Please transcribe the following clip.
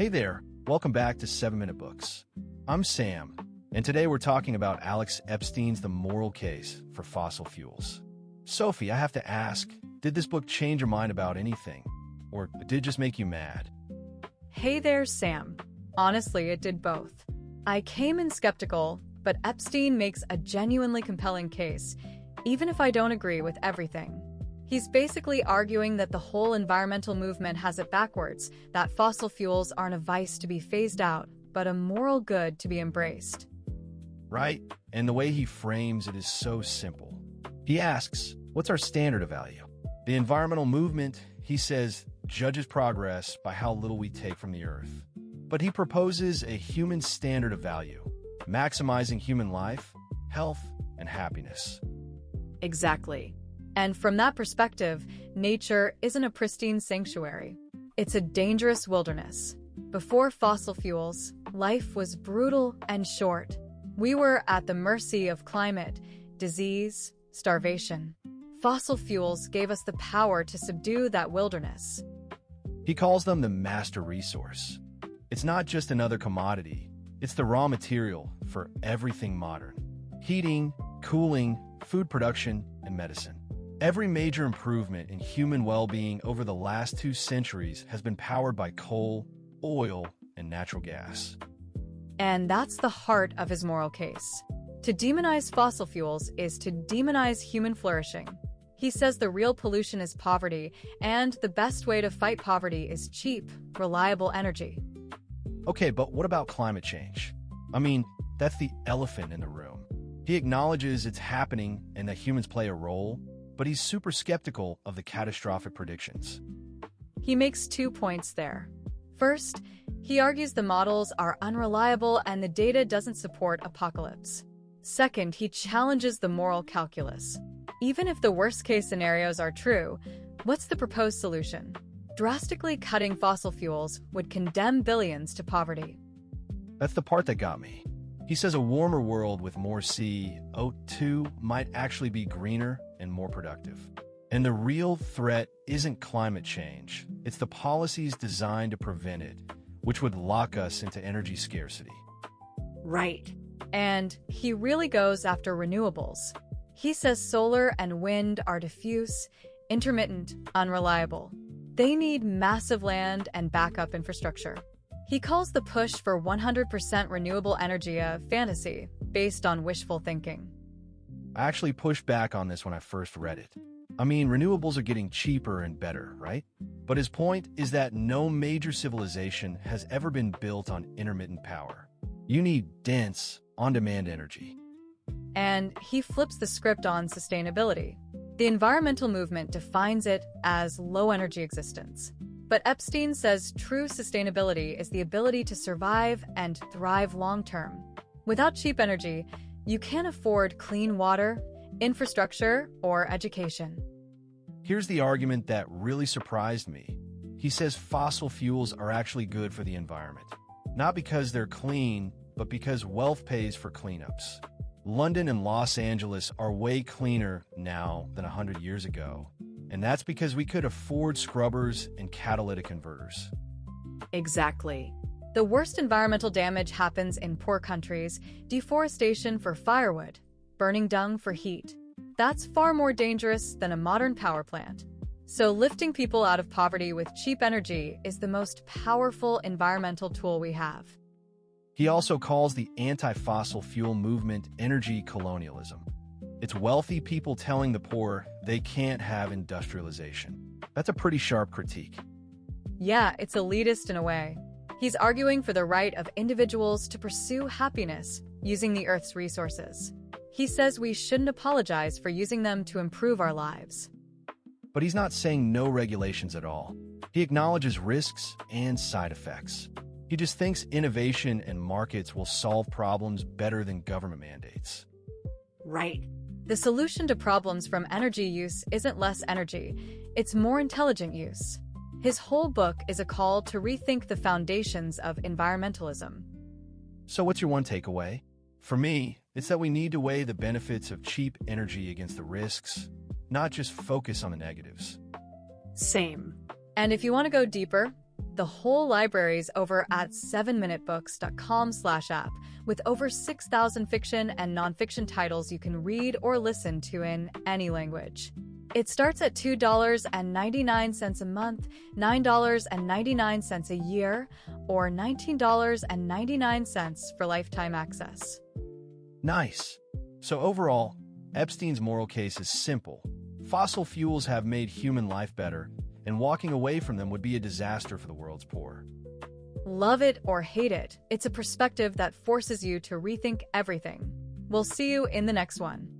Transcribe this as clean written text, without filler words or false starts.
Hey there, welcome back to 7-Minute Books. I'm Sam, and today we're talking about Alex Epstein's The Moral Case for Fossil Fuels. Sophie, I have to ask, did this book change your mind about anything? Or did it just make you mad? Hey there, Sam. Honestly, it did both. I came in skeptical, but Epstein makes a genuinely compelling case, even if I don't agree with everything. He's basically arguing that the whole environmental movement has it backwards, that fossil fuels aren't a vice to be phased out, but a moral good to be embraced. Right? And the way he frames it is so simple. He asks, what's our standard of value? The environmental movement, he says, judges progress by how little we take from the earth. But he proposes a human standard of value, maximizing human life, health, and happiness. Exactly. And from that perspective, nature isn't a pristine sanctuary. It's a dangerous wilderness. Before fossil fuels, life was brutal and short. We were at the mercy of climate, disease, starvation. Fossil fuels gave us the power to subdue that wilderness. He calls them the master resource. It's not just another commodity, it's the raw material for everything modern. Heating, cooling, food production, and medicine. Every major improvement in human well-being over the last 2 centuries has been powered by coal, oil, and natural gas. And that's the heart of his moral case. To demonize fossil fuels is to demonize human flourishing. He says the real pollution is poverty, and the best way to fight poverty is cheap, reliable energy. Okay, but what about climate change? I mean, that's the elephant in the room. He acknowledges it's happening and that humans play a role, but he's super skeptical of the catastrophic predictions. He makes 2 points there. First, he argues the models are unreliable and the data doesn't support apocalypse. Second, he challenges the moral calculus. Even if the worst-case scenarios are true, what's the proposed solution? Drastically cutting fossil fuels would condemn billions to poverty. That's the part that got me. He says a warmer world with more CO2 might actually be greener and more productive. And the real threat isn't climate change. It's the policies designed to prevent it, which would lock us into energy scarcity. Right. And he really goes after renewables. He says solar and wind are diffuse, intermittent, unreliable. They need massive land and backup infrastructure. He calls the push for 100% renewable energy a fantasy based on wishful thinking. I actually pushed back on this when I first read it. I mean, renewables are getting cheaper and better, right? But his point is that no major civilization has ever been built on intermittent power. You need dense, on-demand energy. And he flips the script on sustainability. The environmental movement defines it as low-energy existence. But Epstein says true sustainability is the ability to survive and thrive long-term. Without cheap energy, you can't afford clean water, infrastructure, or education. Here's the argument that really surprised me. He says fossil fuels are actually good for the environment. Not because they're clean, but because wealth pays for cleanups. London and Los Angeles are way cleaner now than 100 years ago. And that's because we could afford scrubbers and catalytic converters. Exactly. The worst environmental damage happens in poor countries, deforestation for firewood, burning dung for heat. That's far more dangerous than a modern power plant. So lifting people out of poverty with cheap energy is the most powerful environmental tool we have. He also calls the anti-fossil fuel movement energy colonialism. It's wealthy people telling the poor they can't have industrialization. That's a pretty sharp critique. Yeah, it's elitist in a way. He's arguing for the right of individuals to pursue happiness using the Earth's resources. He says we shouldn't apologize for using them to improve our lives. But he's not saying no regulations at all. He acknowledges risks and side effects. He just thinks innovation and markets will solve problems better than government mandates. Right. The solution to problems from energy use isn't less energy, it's more intelligent use. His whole book is a call to rethink the foundations of environmentalism. So what's your one takeaway? For me, it's that we need to weigh the benefits of cheap energy against the risks, not just focus on the negatives. Same. And if you want to go deeper, The whole library's over at 7minutebooks.com/app, with over 6,000 fiction and nonfiction titles you can read or listen to in any language. It starts at $2.99 a month, $9.99 a year, or $19.99 for lifetime access. Nice. So overall, Epstein's moral case is simple. Fossil fuels have made human life better, and walking away from them would be a disaster for the world's poor. Love it or hate it, it's a perspective that forces you to rethink everything. We'll see you in the next one.